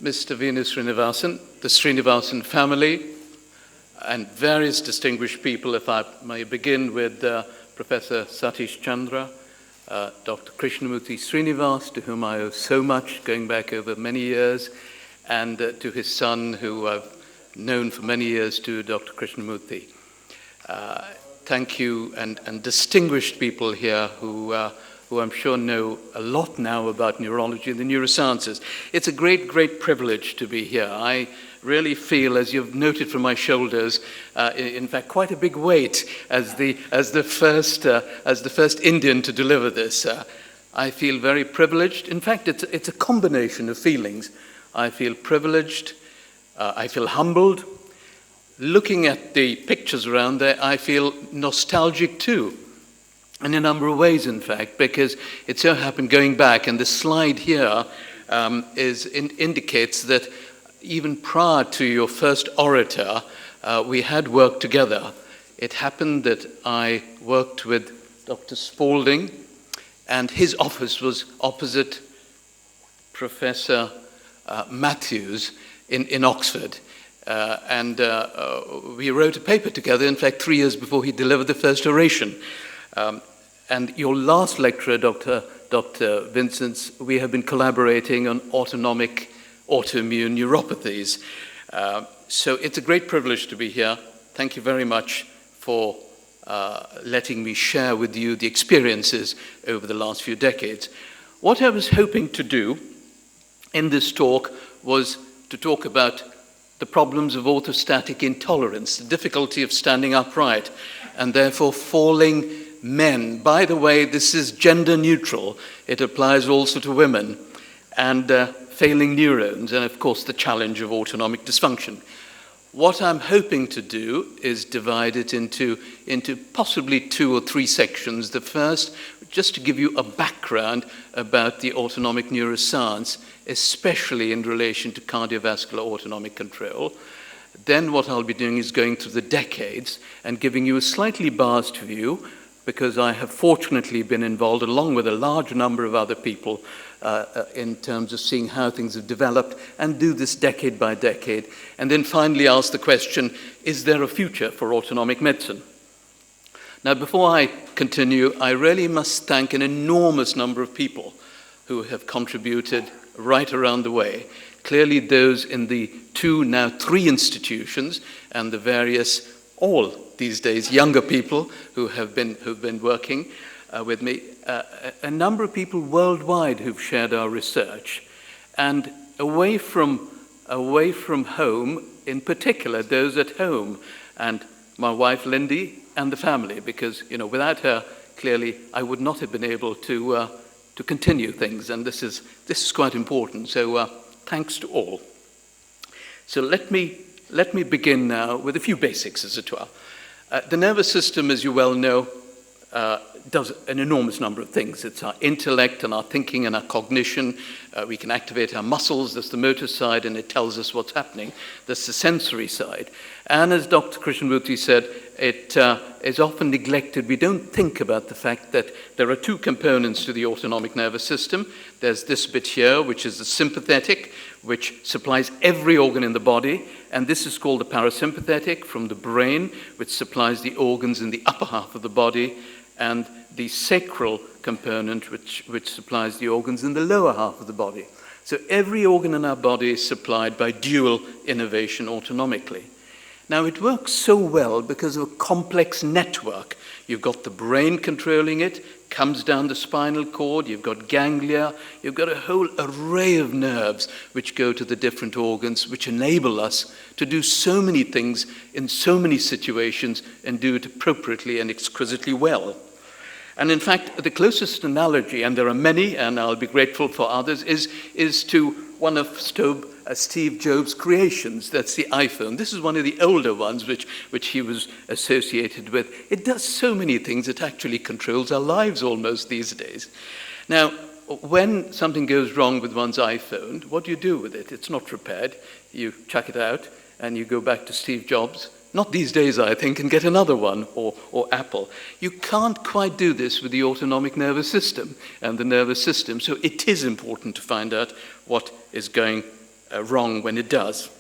Mr. Venu Srinivasan, the Srinivasan family, and various distinguished people. If I may begin with Professor Satish Chandra, Dr. Krishnamurti Srinivas, to whom I owe so much, going back over many years, and to his son, who I've known for many years, to Dr. Krishnamurti. Thank you, and distinguished people here who I'm sure know a lot now about neurology and the neurosciences. It's a great, great privilege to be here. I really feel, as you've noted from my shoulders, in fact, quite a big weight as the first Indian to deliver this. I feel very privileged. In fact, it's a combination of feelings. I feel privileged. I feel humbled. Looking at the pictures around there, I feel nostalgic too. In a number of ways, in fact, because it so happened, going back, and the slide here indicates that even prior to your first orator, we had worked together. It happened that I worked with Dr. Spalding, and his office was opposite Professor Mathias in Oxford. And we wrote a paper together, in fact, 3 years before he delivered the first oration. And your last lecturer, Dr. Vincent, we have been collaborating on autonomic autoimmune neuropathies. So it's a great privilege to be here. Thank you very much for letting me share with you the experiences over the last few decades. What I was hoping to do in this talk was to talk about the problems of orthostatic intolerance, the difficulty of standing upright, and therefore falling men. By the way, this is gender neutral. It applies also to women. And failing neurons, and of course the challenge of autonomic dysfunction. What I'm hoping to do is divide it into possibly 2 or 3 sections. The first, just to give you a background about the autonomic neuroscience, especially in relation to cardiovascular autonomic control. Then what I'll be doing is going through the decades and giving you a slightly biased view, because I have fortunately been involved, along with a large number of other people, in terms of seeing how things have developed, and do this decade by decade. And then finally ask the question, is there a future for autonomic medicine? Now, before I continue, I really must thank an enormous number of people who have contributed right around the way. Clearly those in the 2, now 3 institutions, and the various, all these days, younger people who have been working with me. A number of people worldwide who've shared our research. And away from home, in particular, those at home, and my wife Lindy, and the family, because without her, clearly I would not have been able to continue things, and this is quite important. So thanks to all. So let me begin now with a few basics, as it were. The nervous system, as you well know, does an enormous number of things. It's our intellect and our thinking and our cognition. We can activate our muscles. That's the motor side, and it tells us what's happening. That's the sensory side. And as Dr. Krishnamurti said, it is often neglected. We don't think about the fact that there are 2 components to the autonomic nervous system. There's this bit here, which is the sympathetic, which supplies every organ in the body, and this is called the parasympathetic, from the brain, which supplies the organs in the upper half of the body, and the sacral component, which supplies the organs in the lower half of the body. So every organ in our body is supplied by dual innervation autonomically. Now, it works so well because of a complex network. You've got the brain controlling it, comes down the spinal cord, you've got ganglia, you've got a whole array of nerves which go to the different organs, which enable us to do so many things in so many situations and do it appropriately and exquisitely well. And in fact, the closest analogy, and there are many, and I'll be grateful for others, is to one of Steve Jobs' creations. That's the iPhone. This is one of the older ones which he was associated with. It does so many things. It actually controls our lives almost these days. Now, when something goes wrong with one's iPhone, what do you do with it? It's not repaired. You chuck it out and you go back to Steve Jobs. Not these days, I think, and get another one, or Apple. You can't quite do this with the autonomic nervous system and the nervous system. So it is important to find out what is going wrong when it does.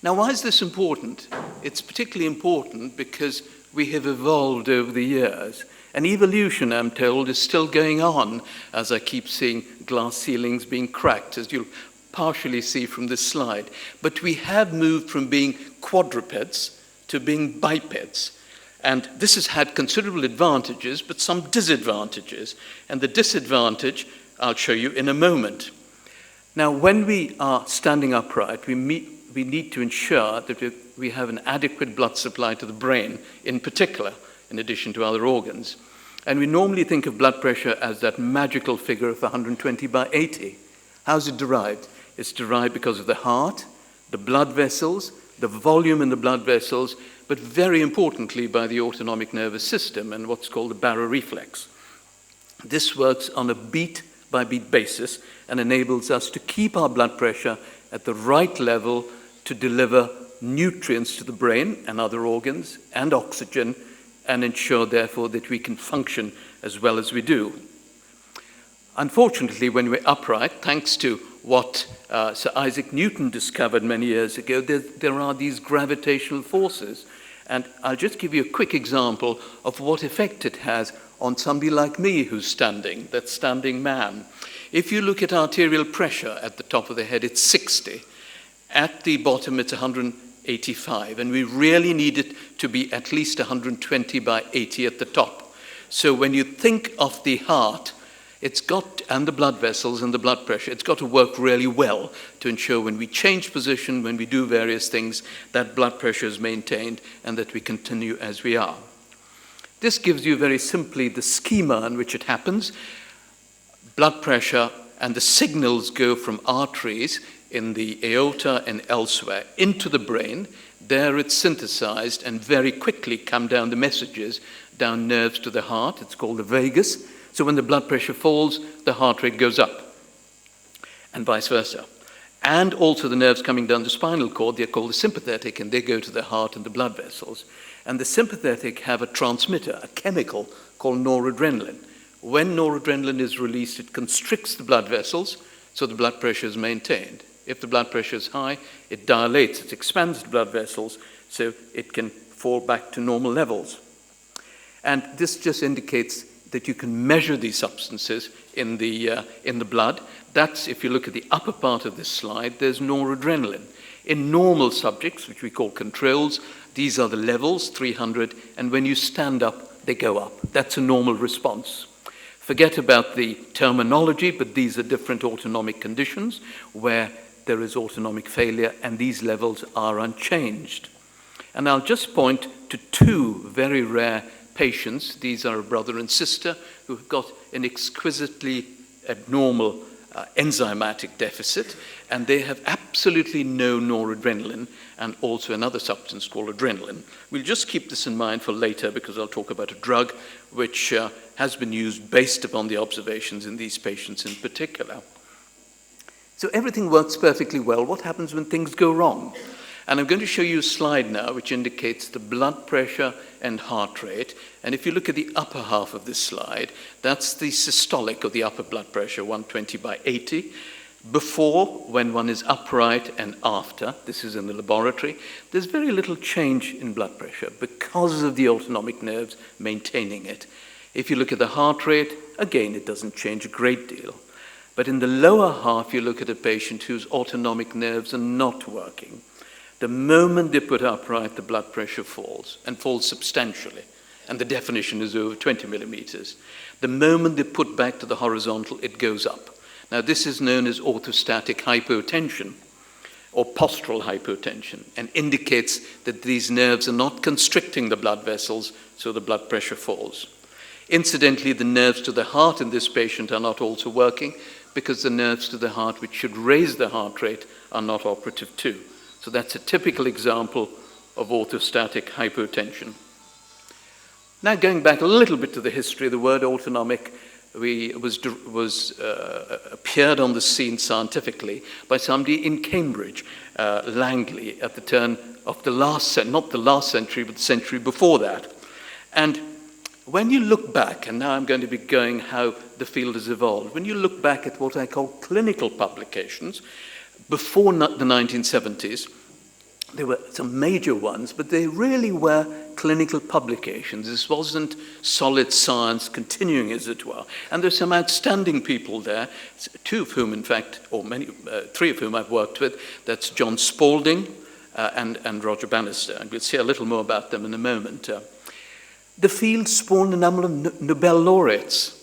Now, why is this important? It's particularly important because we have evolved over the years. And evolution, I'm told, is still going on, as I keep seeing glass ceilings being cracked, as you'll partially see from this slide. But we have moved from being quadrupeds to being bipeds. And this has had considerable advantages, but some disadvantages. And the disadvantage, I'll show you in a moment. Now, when we are standing upright, we need to ensure that we have an adequate blood supply to the brain, in particular, in addition to other organs. And we normally think of blood pressure as that magical figure of 120/80. How's it derived? It's derived because of the heart, the blood vessels, the volume in the blood vessels, but very importantly by the autonomic nervous system and what's called the baroreflex. This works on a beat-by-beat basis and enables us to keep our blood pressure at the right level to deliver nutrients to the brain and other organs and oxygen, and ensure, therefore, that we can function as well as we do. Unfortunately, when we're upright, thanks to what Sir Isaac Newton discovered many years ago, there are these gravitational forces. And I'll just give you a quick example of what effect it has on somebody like me who's standing, that standing man. If you look at arterial pressure at the top of the head, it's 60. At the bottom, it's 185, and we really need it to be at least 120/80 at the top. So when you think of the heart, and the blood vessels and the blood pressure, it's got to work really well to ensure when we change position, when we do various things, that blood pressure is maintained and that we continue as we are. This gives you very simply the schema in which it happens. Blood pressure and the signals go from arteries in the aorta and elsewhere into the brain. There it's synthesized and very quickly come down the messages, down nerves to the heart. It's called the vagus. So when the blood pressure falls, the heart rate goes up, and vice versa. And also the nerves coming down the spinal cord, they're called the sympathetic, and they go to the heart and the blood vessels. And the sympathetic have a transmitter, a chemical called noradrenaline. When noradrenaline is released, it constricts the blood vessels, so the blood pressure is maintained. If the blood pressure is high, it dilates, it expands the blood vessels, so it can fall back to normal levels. And this just indicates that you can measure these substances in the blood. That's, if you look at the upper part of this slide, there's noradrenaline. In normal subjects, which we call controls, these are the levels, 300, and when you stand up, they go up. That's a normal response. Forget about the terminology, but these are different autonomic conditions where there is autonomic failure, and these levels are unchanged. And I'll just point to two very rare patients. These are a brother and sister who have got an exquisitely abnormal enzymatic deficit, and they have absolutely no noradrenaline and also another substance called adrenaline. We'll just keep this in mind for later because I'll talk about a drug which has been used based upon the observations in these patients in particular. So everything works perfectly well. What happens when things go wrong? And I'm going to show you a slide now which indicates the blood pressure and heart rate. And if you look at the upper half of this slide, that's the systolic or the upper blood pressure, 120/80. Before, when one is upright, and after, this is in the laboratory, there's very little change in blood pressure because of the autonomic nerves maintaining it. If you look at the heart rate, again, it doesn't change a great deal. But in the lower half, you look at a patient whose autonomic nerves are not working. The moment they put upright, the blood pressure falls, and falls substantially. And the definition is over 20 millimeters. The moment they put back to the horizontal, it goes up. Now, this is known as orthostatic hypotension, or postural hypotension, and indicates that these nerves are not constricting the blood vessels, so the blood pressure falls. Incidentally, the nerves to the heart in this patient are not also working, because the nerves to the heart, which should raise the heart rate, are not operative too. So that's a typical example of orthostatic hypotension. Now, going back a little bit to the history, the word autonomic appeared on the scene scientifically by somebody in Cambridge, Langley, at the turn of the not the last century, but the century before that. And when you look back, and now I'm going to be going how the field has evolved, when you look back at what I call clinical publications, before the 1970s, there were some major ones, but they really were clinical publications. This wasn't solid science continuing, as it were. And there's some outstanding people there, two of whom, in fact, or three of whom I've worked with. That's John Spaulding and Roger Bannister. And we'll see a little more about them in a moment. The field spawned a number of Nobel laureates.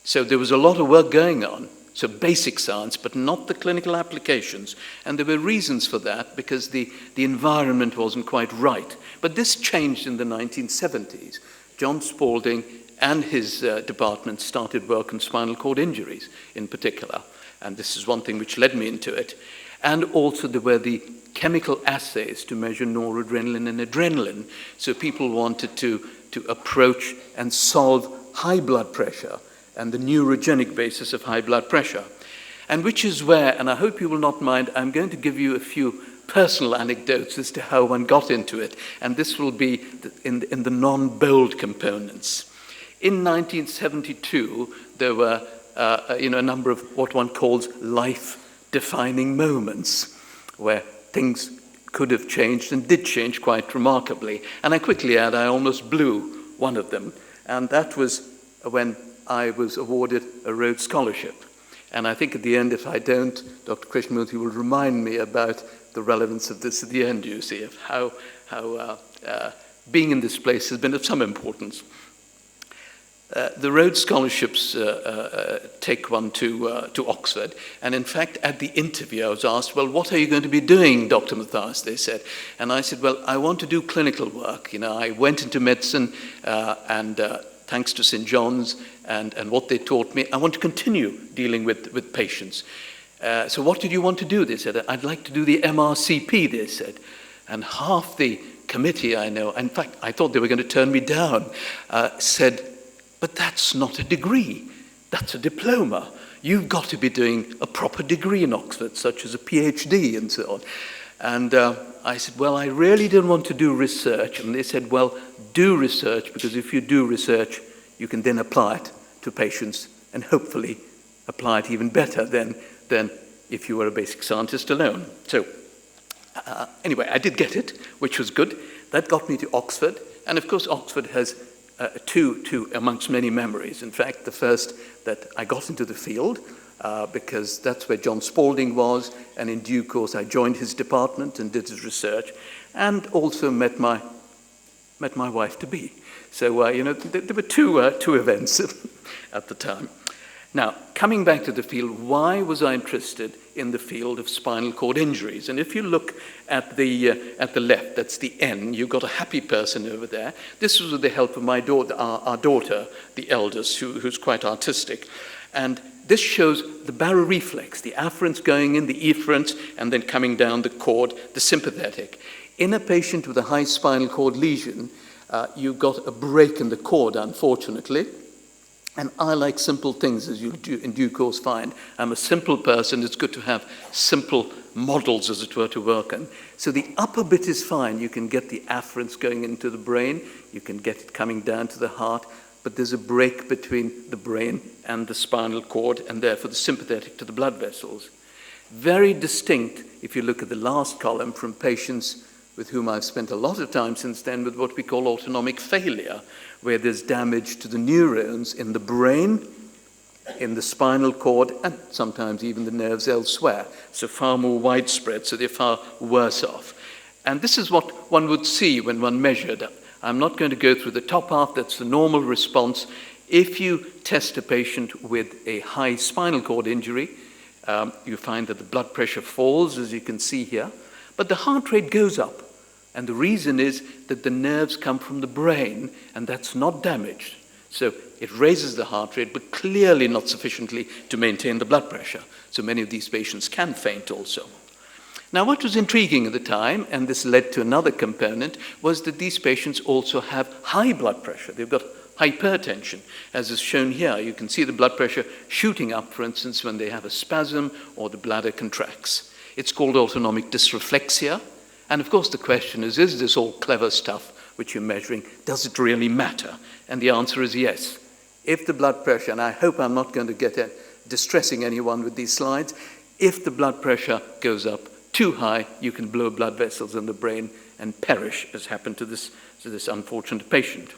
So there was a lot of work going on. So basic science, but not the clinical applications. And there were reasons for that, because the environment wasn't quite right. But this changed in the 1970s. John Spaulding and his department started work on spinal cord injuries in particular. And this is one thing which led me into it. And also there were the chemical assays to measure noradrenaline and adrenaline. So people wanted to approach and solve high blood pressure and the neurogenic basis of high blood pressure. And which is where, and I hope you will not mind, I'm going to give you a few personal anecdotes as to how one got into it. And this will be in the non-bold components. In 1972, there were a number of what one calls life-defining moments, where things could have changed and did change quite remarkably. And I quickly add, I almost blew one of them. And that was when I was awarded a Rhodes Scholarship. And I think at the end, if I don't, Dr. Krishnamurthy will remind me about the relevance of this at the end, you see, of how being in this place has been of some importance. The Rhodes Scholarships take one to Oxford. And in fact, at the interview, I was asked, well, what are you going to be doing, Dr. Mathias, they said. And I said, well, I want to do clinical work. You know, I went into medicine and thanks to St. John's and what they taught me, I want to continue dealing with patients. So what did you want to do? They said, I'd like to do the MRCP, they said. And half the committee I know, in fact, I thought they were going to turn me down, said, but that's not a degree, that's a diploma. You've got to be doing a proper degree in Oxford, such as a PhD and so on. And I said, well, I really didn't want to do research. And they said, well, do research, because if you do research, you can then apply it to patients and hopefully apply it even better than if you were a basic scientist alone. So anyway, I did get it, which was good. That got me to Oxford. And of course, Oxford has two amongst many memories. In fact, the first that I got into the field, because that's where John Spaulding was, and in due course I joined his department and did his research, and also met my wife-to-be. So, there were two events at the time. Now, coming back to the field, why was I interested in the field of spinal cord injuries? And if you look at the left, that's the N, you've got a happy person over there. This was with the help of my daughter, our daughter, the eldest, who's quite artistic. And this shows the baroreflex, the afferents going in, the efferents, and then coming down the cord, the sympathetic. In a patient with a high spinal cord lesion, you've got a break in the cord, unfortunately. And I like simple things, as you'll in due course find. I'm a simple person. It's good to have simple models, as it were, to work on. So the upper bit is fine. You can get the afferents going into the brain. You can get it coming down to the heart. But there's a break between the brain and the spinal cord, and therefore the sympathetic to the blood vessels. Very distinct, if you look at the last column, from patients with whom I've spent a lot of time since then with what we call autonomic failure, where there's damage to the neurons in the brain, in the spinal cord, and sometimes even the nerves elsewhere. So far more widespread, so they're far worse off. And this is what one would see when one measured. I'm not going to go through the top half, that's the normal response. If you test a patient with a high spinal cord injury, you find that the blood pressure falls, as you can see here, but the heart rate goes up. And the reason is that the nerves come from the brain, and that's not damaged. So it raises the heart rate, but clearly not sufficiently to maintain the blood pressure. So many of these patients can faint also. Now, what was intriguing at the time, and this led to another component, was that these patients also have high blood pressure. They've got hypertension, as is shown here. You can see the blood pressure shooting up, for instance, when they have a spasm or the bladder contracts. It's called autonomic dysreflexia. And of course the question is this all clever stuff which you're measuring, does it really matter? And the answer is yes. If the blood pressure, and I hope I'm not going to get distressing anyone with these slides, If the blood pressure goes up too high, you can blow blood vessels in the brain and perish, as happened to this unfortunate patient.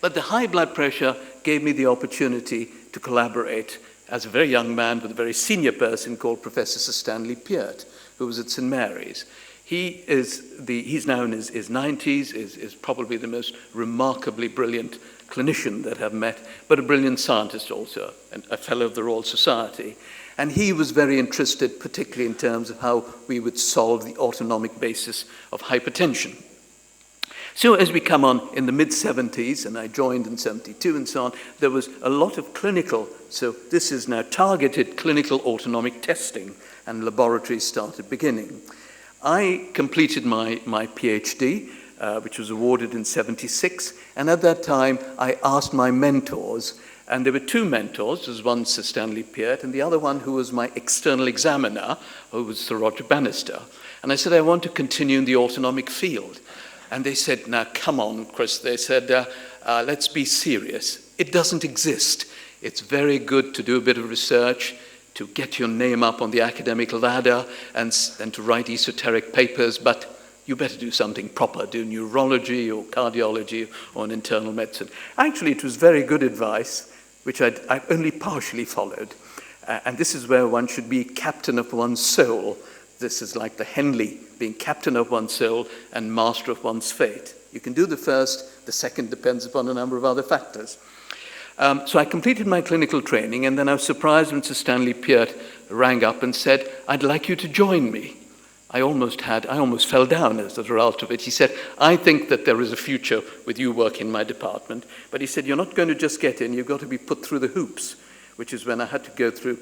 But the high blood pressure gave me the opportunity to collaborate as a very young man with a very senior person called Professor Sir Stanley Peart, who was at St. Mary's. He's now in his 90s, is probably the most remarkably brilliant clinician that I've met, but a brilliant scientist also, and a fellow of the Royal Society. And he was very interested, particularly in terms of how we would solve the autonomic basis of hypertension. So as we come on in the mid-70s, and I joined in 72 and so on, there was a lot of clinical, so this is now targeted clinical autonomic testing, and laboratories started beginning. I completed my PhD, which was awarded in 76, and at that time I asked my mentors, and there were two mentors. There was one Sir Stanley Peart, and the other one who was my external examiner, who was Sir Roger Bannister. And I said, I want to continue in the autonomic field. And they said, now come on, Chris, they said, let's be serious. It doesn't exist. It's very good to do a bit of research, to get your name up on the academic ladder and to write esoteric papers, but you better do something proper, do neurology or cardiology or an internal medicine. Actually, it was very good advice, which I've only partially followed. And this is where one should be captain of one's soul. This is like the Henley, being captain of one's soul and master of one's fate. You can do the first, the second depends upon a number of other factors. So I completed my clinical training, and then I was surprised when Sir Stanley Peart rang up and said, I'd like you to join me. I almost fell down as a result of it. He said, I think that there is a future with you working in my department. But he said, you're not going to just get in, you've got to be put through the hoops, which is when I had to go through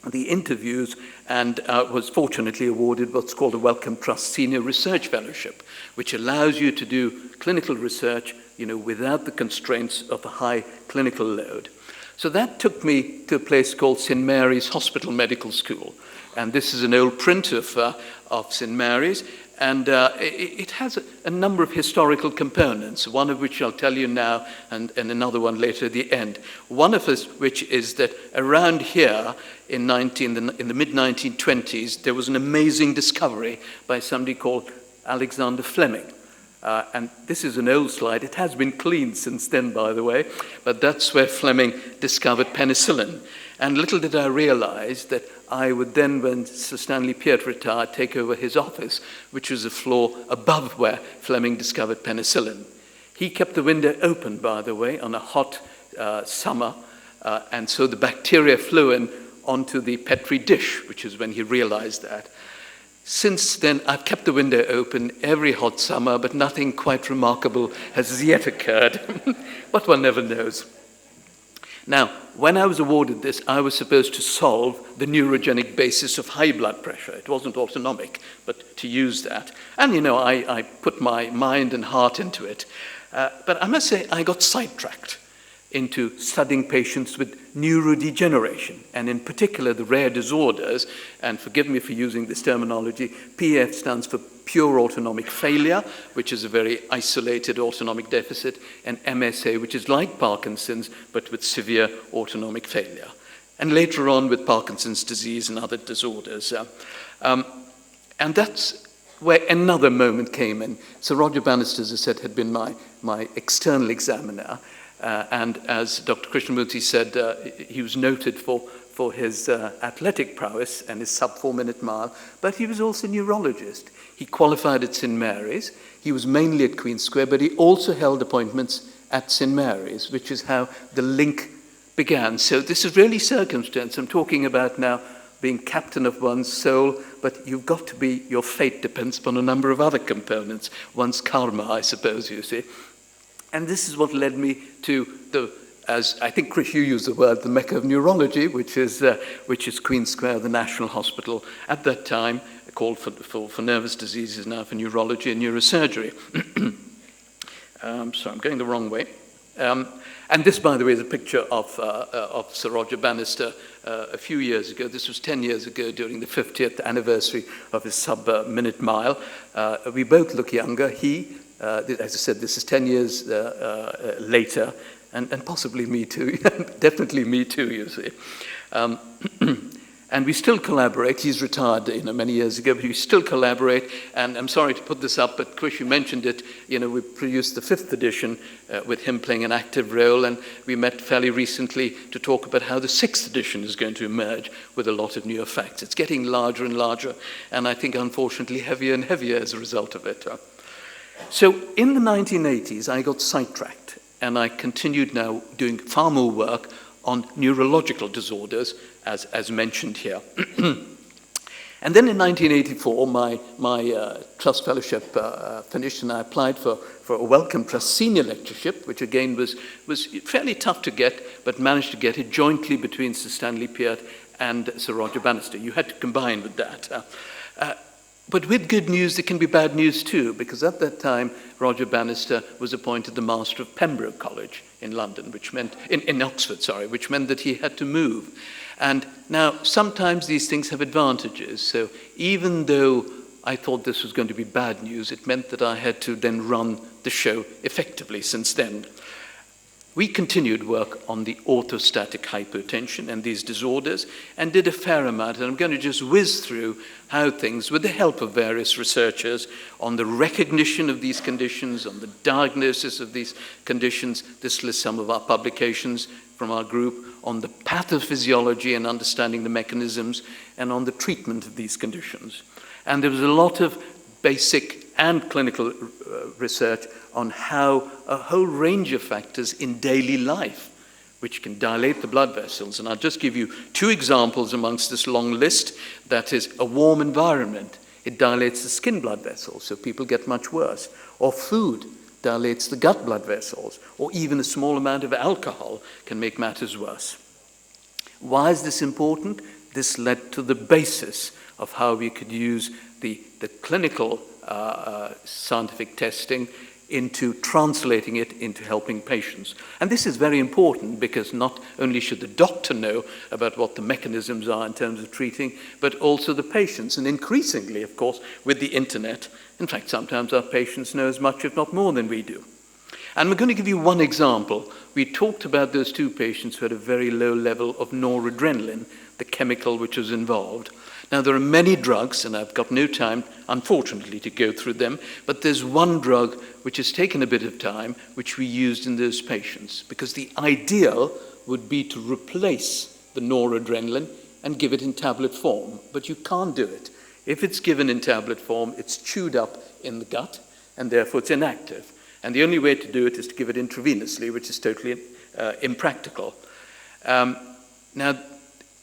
the interviews and was fortunately awarded what's called a Wellcome Trust Senior Research Fellowship, which allows you to do clinical research, without the constraints of the high clinical load. So that took me to a place called St. Mary's Hospital Medical School. And this is an old print of St. Mary's, and it has a number of historical components, one of which I'll tell you now, and another one later at the end. One of which is that around here in the mid-1920s, there was an amazing discovery by somebody called Alexander Fleming. And this is an old slide. It has been cleaned since then, by the way, but that's where Fleming discovered penicillin. And little did I realize that I would then, when Sir Stanley Peart retired, take over his office, which was a floor above where Fleming discovered penicillin. He kept the window open, by the way, on a hot summer, and so the bacteria flew in onto the Petri dish, which is when he realized that. Since then, I've kept the window open every hot summer, but nothing quite remarkable has as yet occurred. But one never knows. Now, when I was awarded this, I was supposed to solve the neurogenic basis of high blood pressure. It wasn't autonomic, but to use that. And, I put my mind and heart into it. But I must say, I got sidetracked into studying patients with neurodegeneration, and in particular the rare disorders, and forgive me for using this terminology, PF stands for pure autonomic failure, which is a very isolated autonomic deficit, and MSA, which is like Parkinson's, but with severe autonomic failure. And later on with Parkinson's disease and other disorders. And that's where another moment came in. Sir Roger Bannister, as I said, had been my external examiner. And as Dr. Christopher Mathias said, he was noted for his athletic prowess and his sub-4-minute mile, but he was also a neurologist. He qualified at St. Mary's. He was mainly at Queen Square, but he also held appointments at St. Mary's, which is how the link began. So this is really circumstance. I'm talking about now being captain of one's soul, but you've got to be, your fate depends upon a number of other components. One's karma, I suppose, you see. And this is what led me to as I think, Chris, you used the word, the Mecca of neurology, which is Queen Square, the National Hospital at that time, called for nervous diseases, now for neurology and neurosurgery. So I'm going the wrong way. And this, by the way, is a picture of Sir Roger Bannister a few years ago. This was 10 years ago during the 50th anniversary of his sub-minute mile. We both look younger. He, as I said, this is 10 years later, and possibly me too, definitely me too, you see. And we still collaborate. He's retired, many years ago, but we still collaborate. And I'm sorry to put this up, but Chris, you mentioned it. We produced the 5th edition with him playing an active role. And we met fairly recently to talk about how the 6th edition is going to emerge with a lot of new effects. It's getting larger and larger, and I think, unfortunately, heavier and heavier as a result of it. So in the 1980s, I got sidetracked, and I continued now doing far more work on neurological disorders, as mentioned here. And then in 1984, my trust fellowship finished, and I applied for a Wellcome Trust senior lectureship, which again was fairly tough to get, but managed to get it jointly between Sir Stanley Peart and Sir Roger Bannister. You had to combine with that. But with good news, there can be bad news too, because at that time, Roger Bannister was appointed the Master of Pembroke College in London, which meant, in Oxford, sorry, which meant that he had to move. And now, sometimes these things have advantages. So even though I thought this was going to be bad news, it meant that I had to then run the show effectively since then. We continued work on the orthostatic hypotension and these disorders and did a fair amount. And I'm going to just whiz through how things, with the help of various researchers, on the recognition of these conditions, on the diagnosis of these conditions. This lists some of our publications from our group, on the pathophysiology and understanding the mechanisms, and on the treatment of these conditions. And there was a lot of basic and clinical research on how a whole range of factors in daily life, which can dilate the blood vessels. And I'll just give you 2 examples amongst this long list. That is, a warm environment. It dilates the skin blood vessels, so people get much worse. Or food dilates the gut blood vessels. Or even a small amount of alcohol can make matters worse. Why is this important? This led to the basis of how we could use the clinical scientific testing into translating it into helping patients. And this is very important because not only should the doctor know about what the mechanisms are in terms of treating, but also the patients. And increasingly, of course, with the internet, in fact, sometimes our patients know as much, if not more, than we do. And we're going to give you one example. We talked about those 2 patients who had a very low level of noradrenaline, the chemical which was involved. Now, there are many drugs, and I've got no time, unfortunately, to go through them, but there's one drug which has taken a bit of time, which we used in those patients, because the ideal would be to replace the noradrenaline and give it in tablet form, but you can't do it. If it's given in tablet form, it's chewed up in the gut, and therefore it's inactive. And the only way to do it is to give it intravenously, which is totally impractical. Now,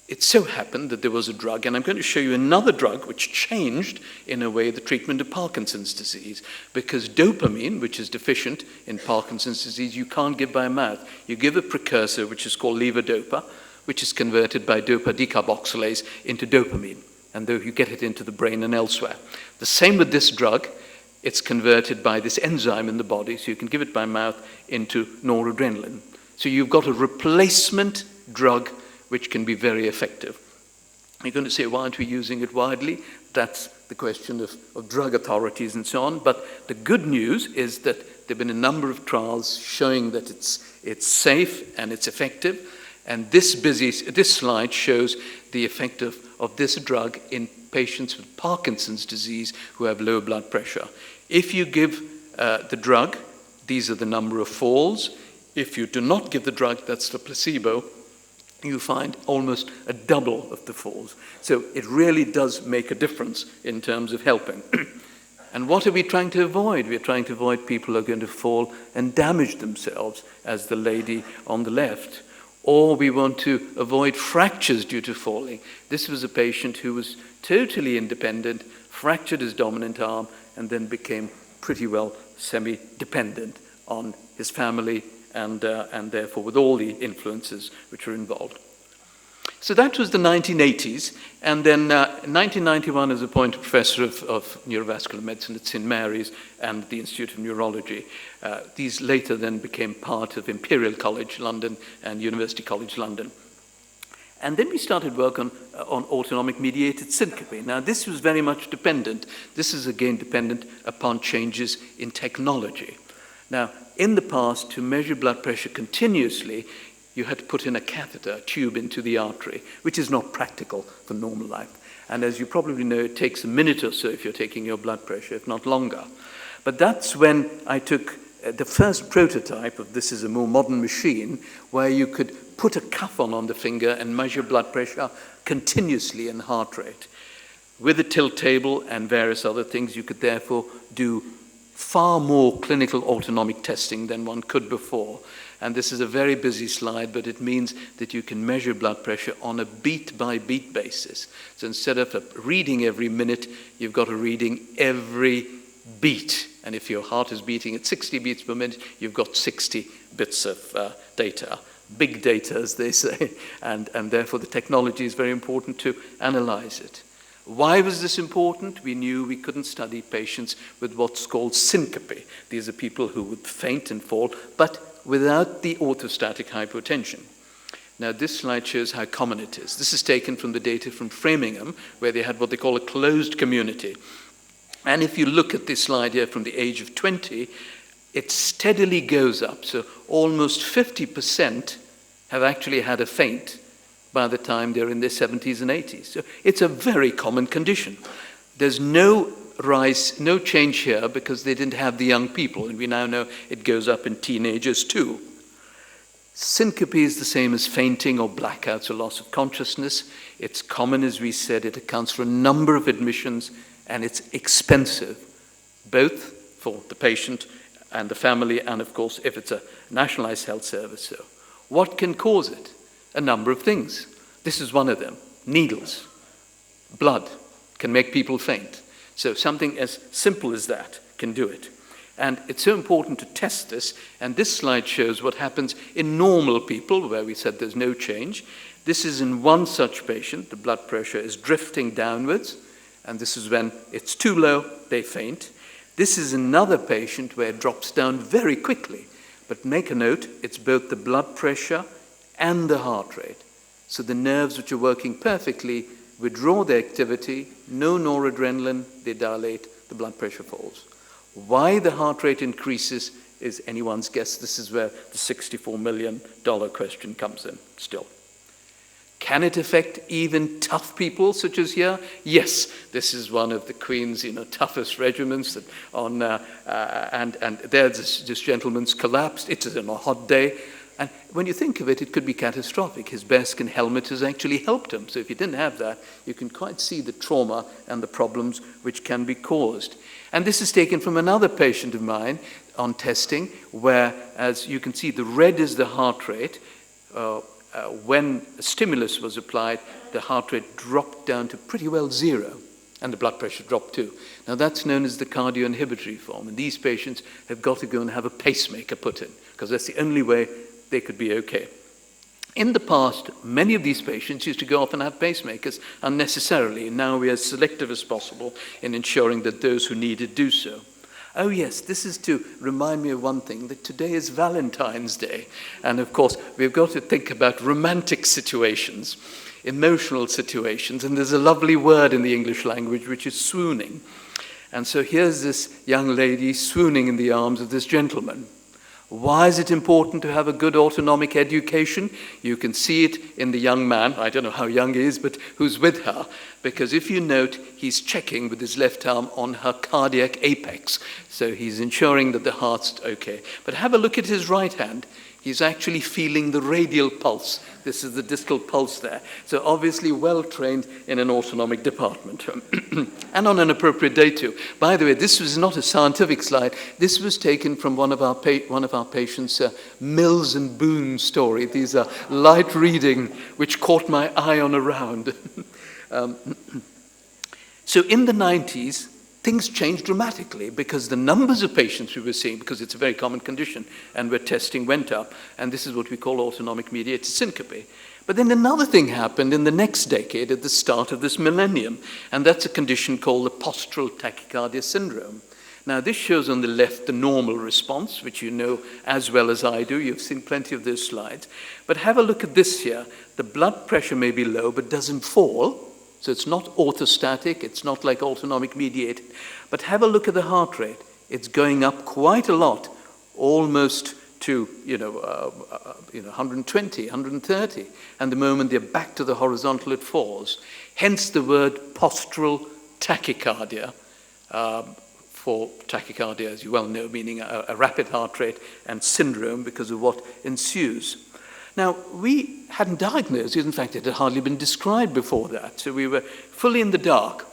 it so happened that there was a drug, and I'm going to show you another drug which changed, in a way, the treatment of Parkinson's disease. Because dopamine, which is deficient in Parkinson's disease, you can't give by mouth. You give a precursor, which is called levodopa, which is converted by dopa decarboxylase into dopamine. And though you get it into the brain and elsewhere. The same with this drug. It's converted by this enzyme in the body, so you can give it by mouth into noradrenaline. So you've got a replacement drug which can be very effective. You're going to say, why aren't we using it widely? That's the question of drug authorities and so on. But the good news is that there have been a number of trials showing that it's safe and it's effective. And this slide shows the effect of this drug in patients with Parkinson's disease who have low blood pressure. If you give the drug, these are the number of falls. If you do not give the drug, that's the placebo, you find almost a double of the falls. So it really does make a difference in terms of helping. And what are we trying to avoid? We're trying to avoid people who are going to fall and damage themselves, as the lady on the left. Or we want to avoid fractures due to falling. This was a patient who was totally independent, fractured his dominant arm, and then became pretty well semi-dependent on his family and therefore with all the influences which are involved. So that was the 1980s, and then in 1991 I was appointed professor of neurovascular medicine at St. Mary's and the Institute of Neurology. These later then became part of Imperial College London and University College London. And then we started work on autonomic mediated syncope. Now this was very much dependent. This is again dependent upon changes in technology. Now, in the past, to measure blood pressure continuously, you had to put in a catheter, a tube into the artery, which is not practical for normal life. And as you probably know, it takes a minute or so if you're taking your blood pressure, if not longer. But that's when I took the first prototype of this is a more modern machine where you could put a cuff on the finger and measure blood pressure continuously and heart rate. With a tilt table and various other things, you could therefore do far more clinical autonomic testing than one could before. And this is a very busy slide, but it means that you can measure blood pressure on a beat-by-beat basis. So instead of a reading every minute, you've got a reading every beat. And if your heart is beating at 60 beats per minute, you've got 60 bits of data. Big data, as they say. And therefore, the technology is very important to analyze it. Why was this important? We knew we couldn't study patients with what's called syncope. These are people who would faint and fall, but without the orthostatic hypotension. Now, this slide shows how common it is. This is taken from the data from Framingham, where they had what they call a closed community. And if you look at this slide here from the age of 20, it steadily goes up. So almost 50% have actually had a faint by the time they're in their 70s and 80s. So it's a very common condition. There's no rise, no change here because they didn't have the young people, and we now know it goes up in teenagers too. Syncope is the same as fainting or blackouts or loss of consciousness. It's common, as we said, it accounts for a number of admissions, and it's expensive, both for the patient and the family, and of course, if it's a nationalized health service. So what can cause it? A number of things. This is one of them. Needles, blood can make people faint. So something as simple as that can do it. And it's so important to test this, and this slide shows what happens in normal people, where we said there's no change. This is in one such patient, the blood pressure is drifting downwards, and this is when it's too low, they faint. This is another patient where it drops down very quickly, but make a note, it's both the blood pressure and the heart rate. So the nerves which are working perfectly withdraw their activity, no noradrenaline, they dilate, the blood pressure falls. Why the heart rate increases is anyone's guess. This is where the $64 million question comes in still. Can it affect even tough people such as here? Yes, this is one of the Queen's toughest regiments that and there this gentleman's collapsed. It is on a hot day. And when you think of it, it could be catastrophic. His bearskin helmet has actually helped him. So if you didn't have that, you can quite see the trauma and the problems which can be caused. And this is taken from another patient of mine on testing, where, as you can see, the red is the heart rate. When a stimulus was applied, the heart rate dropped down to pretty well zero, and the blood pressure dropped too. Now that's known as the cardioinhibitory form, and these patients have got to go and have a pacemaker put in, because that's the only way they could be okay. In the past, many of these patients used to go off and have pacemakers unnecessarily, and now we are as selective as possible in ensuring that those who need it do so. Oh yes, this is to remind me of one thing, that today is Valentine's Day. And of course, we've got to think about romantic situations, emotional situations, and there's a lovely word in the English language which is swooning. And so here's this young lady swooning in the arms of this gentleman. Why is it important to have a good autonomic education? You can see it in the young man, I don't know how young he is, but who's with her. Because if you note, he's checking with his left arm on her cardiac apex. So he's ensuring that the heart's okay. But have a look at his right hand. He's actually feeling the radial pulse. This is the distal pulse there. So obviously well trained in an autonomic department. And on an appropriate day too. By the way, this was not a scientific slide. This was taken from one of our patients' Mills and Boone story. These are light reading which caught my eye on a round. So in the 90s, things changed dramatically because the numbers of patients we were seeing, because it's a very common condition, and where testing went up, and this is what we call autonomic mediated syncope. But then another thing happened in the next decade at the start of this millennium, and that's a condition called the postural tachycardia syndrome. Now this shows on the left the normal response, which you know as well as I do. You've seen plenty of those slides. But have a look at this here. The blood pressure may be low but doesn't fall. So it's not orthostatic, it's not like autonomic mediated. But have a look at the heart rate. It's going up quite a lot, almost to 120, 130, and the moment they're back to the horizontal, it falls. Hence the word postural tachycardia, for tachycardia, as you well know, meaning a rapid heart rate, and syndrome because of what ensues. Now, we hadn't diagnosed it. In fact, it had hardly been described before that, so we were fully in the dark.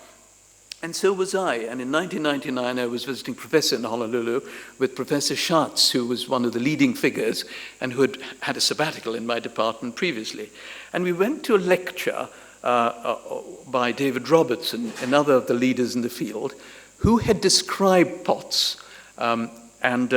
And so was I. And in 1999, I was visiting professor in Honolulu with Professor Schatz, who was one of the leading figures and who had had a sabbatical in my department previously. And we went to a lecture by David Robertson, another of the leaders in the field, who had described POTS and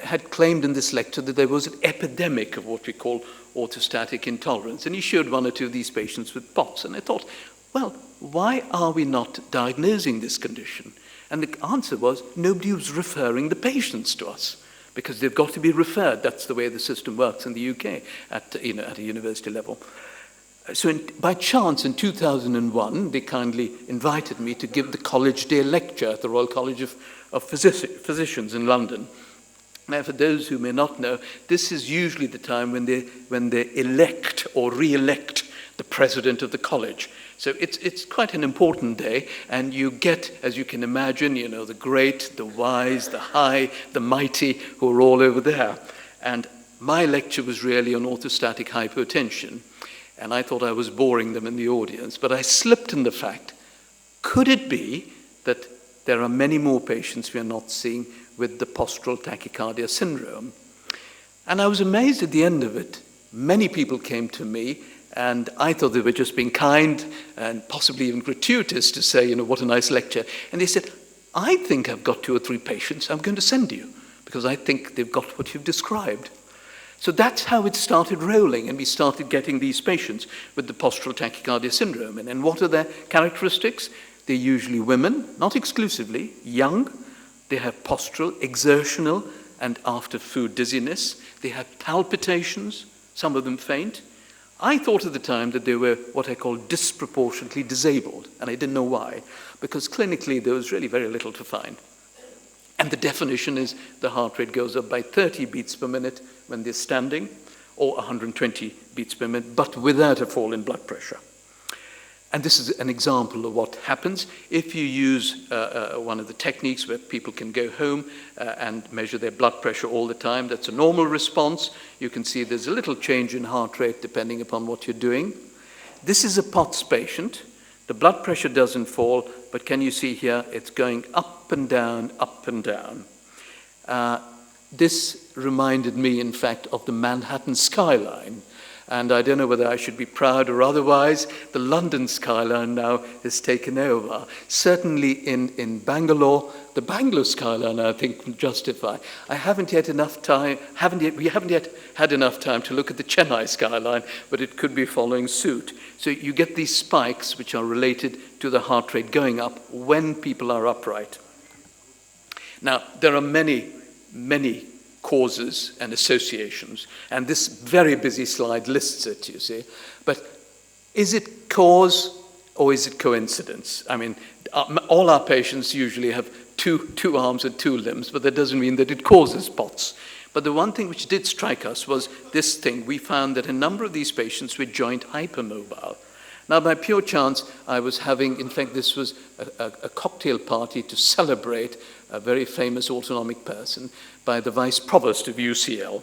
had claimed in this lecture that there was an epidemic of what we call orthostatic intolerance. And he showed one or two of these patients with POTS. And I thought, well, why are we not diagnosing this condition? And the answer was nobody was referring the patients to us because they've got to be referred. That's the way the system works in the UK at a university level. So by chance, in 2001, they kindly invited me to give the College Day lecture at the Royal College of Physicians in London. Now, for those who may not know, this is usually the time when they elect or re-elect the president of the college. So it's quite an important day, and you get, as you can imagine, the great, the wise, the high, the mighty, who are all over there. And my lecture was really on orthostatic hypotension, and I thought I was boring them in the audience, but I slipped in the fact, could it be that there are many more patients we are not seeing with the postural tachycardia syndrome? And I was amazed at the end of it. Many people came to me, and I thought they were just being kind and possibly even gratuitous to say, what a nice lecture. And they said, I think I've got 2 or 3 patients I'm going to send you because I think they've got what you've described. So that's how it started rolling, and we started getting these patients with the postural tachycardia syndrome. And what are their characteristics? They're usually women, not exclusively, young. They have postural, exertional, and after food dizziness. They have palpitations, some of them faint. I thought at the time that they were what I call disproportionately disabled, and I didn't know why, because clinically there was really very little to find. And the definition is the heart rate goes up by 30 beats per minute when they're standing, or 120 beats per minute, but without a fall in blood pressure. And this is an example of what happens if you use one of the techniques where people can go home and measure their blood pressure all the time. That's a normal response. You can see there's a little change in heart rate depending upon what you're doing. This is a POTS patient. The blood pressure doesn't fall, but can you see here, it's going up and down, up and down. This reminded me, in fact, of the Manhattan skyline. And I don't know whether I should be proud or otherwise. The London skyline now has taken over. Certainly in Bangalore, the Bangalore skyline, I think, can justify. We haven't yet had enough time to look at the Chennai skyline, but it could be following suit. So you get these spikes which are related to the heart rate going up when people are upright. Now, there are many causes and associations, and this very busy slide lists it, you see. But is it cause or is it coincidence? I mean, all our patients usually have two arms and 2 limbs, but that doesn't mean that it causes POTS. But the one thing which did strike us was this thing. We found that a number of these patients were joint hypermobile. Now, by pure chance, I was having, in fact, this was a cocktail party to celebrate a very famous autonomic person by the Vice Provost of UCL.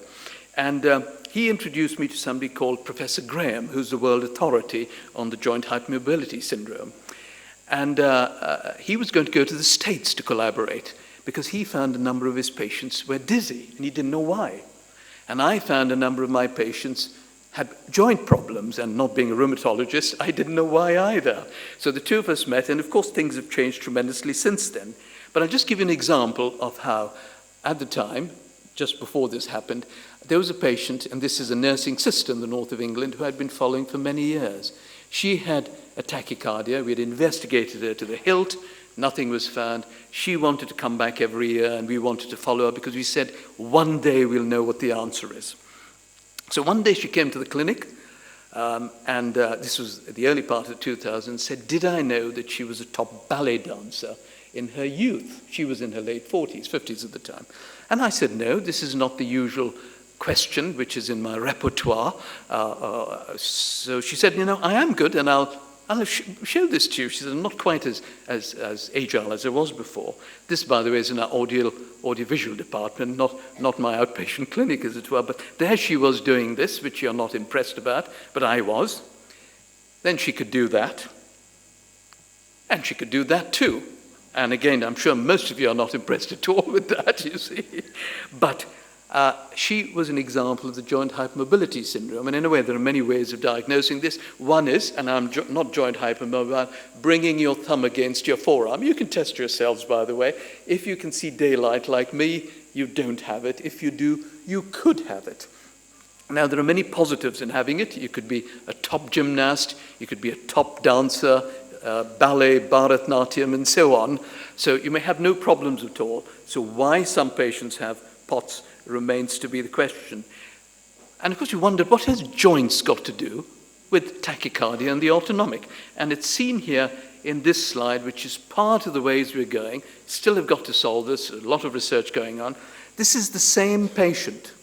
And he introduced me to somebody called Professor Graham, who's the world authority on the joint hypermobility syndrome. And he was going to go to the States to collaborate because he found a number of his patients were dizzy, and he didn't know why. And I found a number of my patients had joint problems, and not being a rheumatologist, I didn't know why either. So the 2 of us met, and of course things have changed tremendously since then. But I'll just give you an example of how, at the time, just before this happened, there was a patient, and this is a nursing sister in the north of England, who I'd been following for many years. She had a tachycardia. We had investigated her to the hilt. Nothing was found. She wanted to come back every year, and we wanted to follow her because we said, one day we'll know what the answer is. So one day she came to the clinic, This was the early part of 2000, said, did I know that she was a top ballet dancer in her youth? She was in her late 40s, 50s at the time. And I said, no, this is not the usual question which is in my repertoire. So she said, I am good, and I'll show this to you. She said, I'm not quite as agile as I was before. This, by the way, is in our audiovisual department, not my outpatient clinic, as it were. But there she was doing this, which you're not impressed about, but I was. Then she could do that. And she could do that too. And again, I'm sure most of you are not impressed at all with that, you see. But she was an example of the joint hypermobility syndrome. And in a way, there are many ways of diagnosing this. One is, and I'm not joint hypermobile, bringing your thumb against your forearm. You can test yourselves, by the way. If you can see daylight like me, you don't have it. If you do, you could have it. Now, there are many positives in having it. You could be a top gymnast. You could be a top dancer, ballet, Bharatnatyam, and so on. So you may have no problems at all. So why some patients have POTS remains to be the question. And of course you wondered, what has joints got to do with tachycardia and the autonomic? And it's seen here in this slide, which is part of the ways we're going. Still have got to solve this, a lot of research going on. This is the same patient,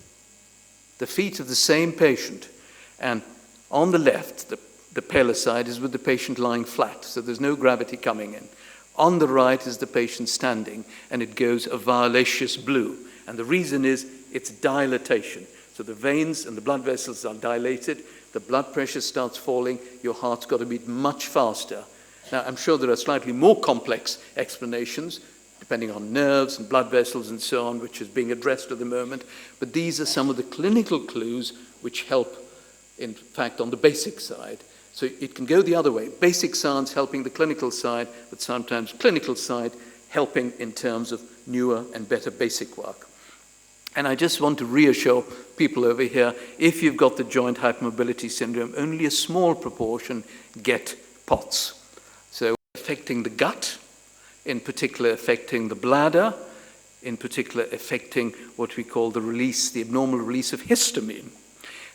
the feet of the same patient. And on the left, the paler side is with the patient lying flat, so there's no gravity coming in. On the right is the patient standing, and it goes a violaceous blue. And the reason is it's dilatation. So the veins and the blood vessels are dilated, the blood pressure starts falling, your heart's got to beat much faster. Now, I'm sure there are slightly more complex explanations, depending on nerves and blood vessels and so on, which is being addressed at the moment. But these are some of the clinical clues which help, in fact, on the basic side. So it can go the other way. Basic science helping the clinical side, but sometimes clinical side helping in terms of newer and better basic work. And I just want to reassure people over here, if you've got the joint hypermobility syndrome, only a small proportion get POTS. So affecting the gut, in particular affecting the bladder, in particular affecting what we call the abnormal release of histamine.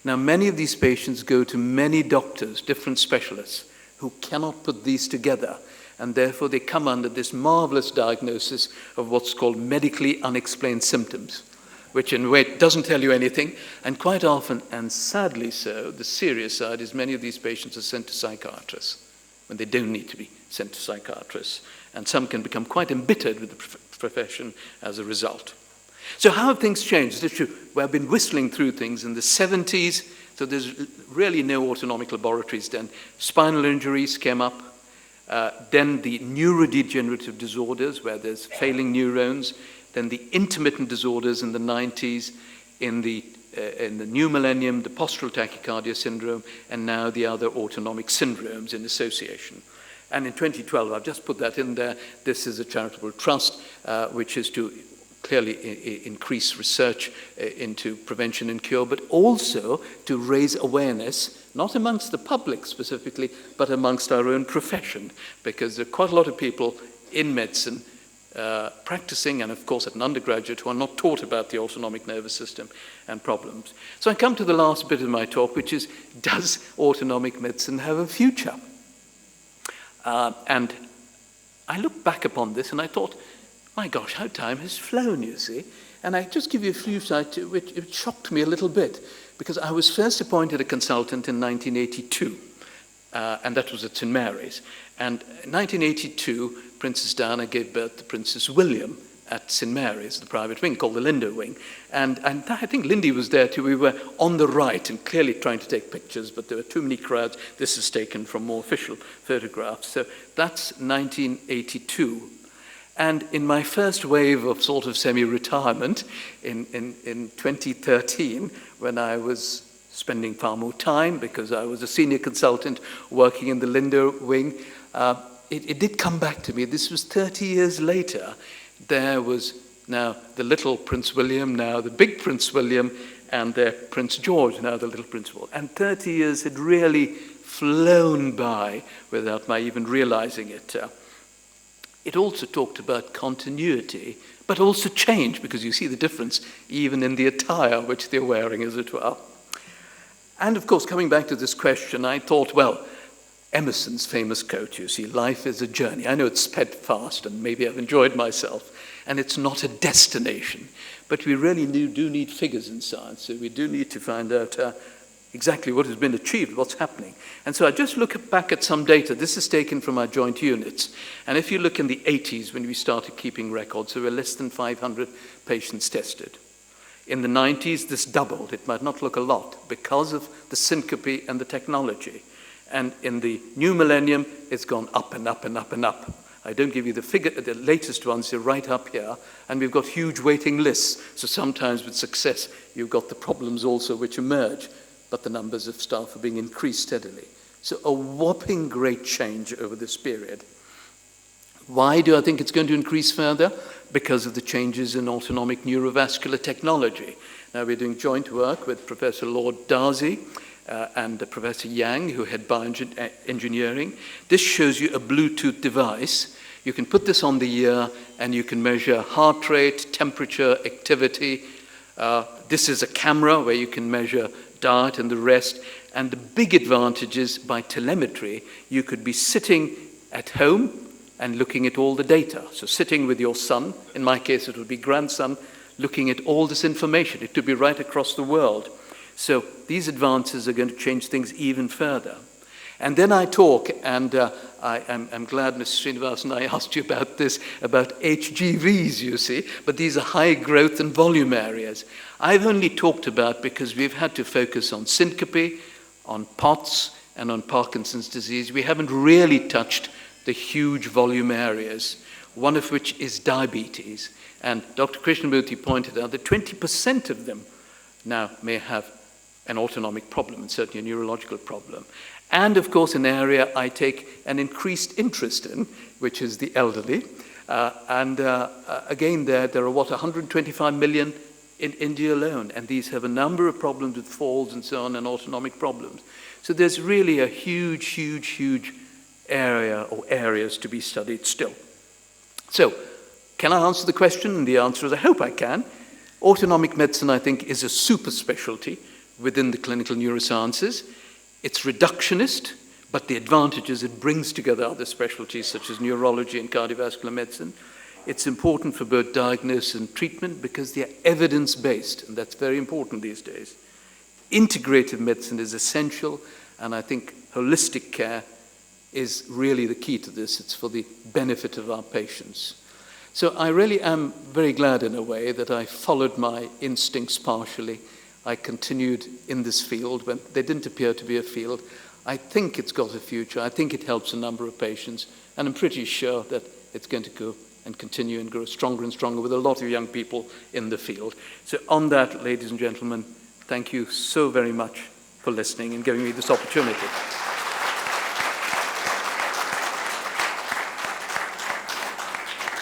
Now, many of these patients go to many doctors, different specialists, who cannot put these together. And therefore, they come under this marvelous diagnosis of what's called medically unexplained symptoms, which in a way doesn't tell you anything. And quite often, and sadly so, the serious side is many of these patients are sent to psychiatrists when they don't need to be sent to psychiatrists. And some can become quite embittered with the profession as a result. So how have things changed? It's true. Well, I've been whistling through things in the 70s, so there's really no autonomic laboratories then. Spinal injuries came up. Then the neurodegenerative disorders, where there's failing neurons. Then the intermittent disorders in the 90s. In the new millennium, the postural tachycardia syndrome, and now the other autonomic syndromes in association. And in 2012, I've just put that in there, this is a charitable trust, which is to clearly increase research into prevention and cure, but also to raise awareness, not amongst the public specifically, but amongst our own profession, because there are quite a lot of people in medicine practicing, and of course at an undergraduate, who are not taught about the autonomic nervous system and problems. So I come to the last bit of my talk, which is, does autonomic medicine have a future? And I look back upon this and I thought, my gosh, how time has flown, you see. And I just give you a few slides which it shocked me a little bit, because I was first appointed a consultant in 1982, and that was at St. Mary's. And in 1982, Princess Diana gave birth to Princess William at St. Mary's, the private wing called the Lindo wing. And I think Lindy was there too. We were on the right and clearly trying to take pictures, but there were too many crowds. This is taken from more official photographs. So that's 1982. And in my first wave of sort of semi-retirement in 2013, when I was spending far more time because I was a senior consultant working in the Lindo wing, it did come back to me. This was 30 years later. There was now the little Prince William, now the big Prince William, and their Prince George, now the little Prince George. And 30 years had really flown by without my even realizing it. It also talked about continuity, but also change, because you see the difference even in the attire which they're wearing, as it were. And of course, coming back to this question, I thought, well, Emerson's famous quote, you see, life is a journey. I know it's sped fast and maybe I've enjoyed myself, and it's not a destination. But we really do need figures in science, so we do need to find out exactly what has been achieved, what's happening. And so I just look back at some data. This is taken from our joint units. And if you look in the 80s, when we started keeping records, there were less than 500 patients tested. In the 90s, this doubled. It might not look a lot because of the syncope and the technology. And in the new millennium, it's gone up and up and up and up. I don't give you the figure, the latest ones, they're right up here. And we've got huge waiting lists. So sometimes with success, you've got the problems also which emerge, but the numbers of staff are being increased steadily. So a whopping great change over this period. Why do I think it's going to increase further? Because of the changes in autonomic neurovascular technology. Now we're doing joint work with Professor Lord Darcy and Professor Yang, who head bioengineering. This shows you a Bluetooth device. You can put this on the ear and you can measure heart rate, temperature, activity. This is a camera where you can measure diet and the rest. And the big advantage is by telemetry, you could be sitting at home and looking at all the data. So sitting with your son, in my case it would be grandson, looking at all this information. It could be right across the world. So these advances are going to change things even further. And then I talk, and I'm glad, Mr. Srinivasan, I asked you about this, about HGVs, you see, but these are high growth and volume areas. I've only talked about because we've had to focus on syncope, on POTS, and on Parkinson's disease. We haven't really touched the huge volume areas, one of which is diabetes. And Dr. Krishnamurthy pointed out that 20% of them now may have an autonomic problem, and certainly a neurological problem. And of course, an area I take an increased interest in, which is the elderly. Again, there are 125 million in India alone, and these have a number of problems with falls and so on, and autonomic problems. So there's really a huge, huge, huge area or areas to be studied still. So, can I answer the question? And the answer is, I hope I can. Autonomic medicine, I think, is a super specialty within the clinical neurosciences. It's reductionist, but the advantage is it brings together other specialties such as neurology and cardiovascular medicine. It's important for both diagnosis and treatment because they are evidence-based, and that's very important these days. Integrative medicine is essential, and I think holistic care is really the key to this. It's for the benefit of our patients. So I really am very glad in a way that I followed my instincts partially. I continued in this field when there didn't appear to be a field. I think it's got a future. I think it helps a number of patients. And I'm pretty sure that it's going to go and continue and grow stronger and stronger with a lot of young people in the field. So on that, ladies and gentlemen, thank you so very much for listening and giving me this opportunity.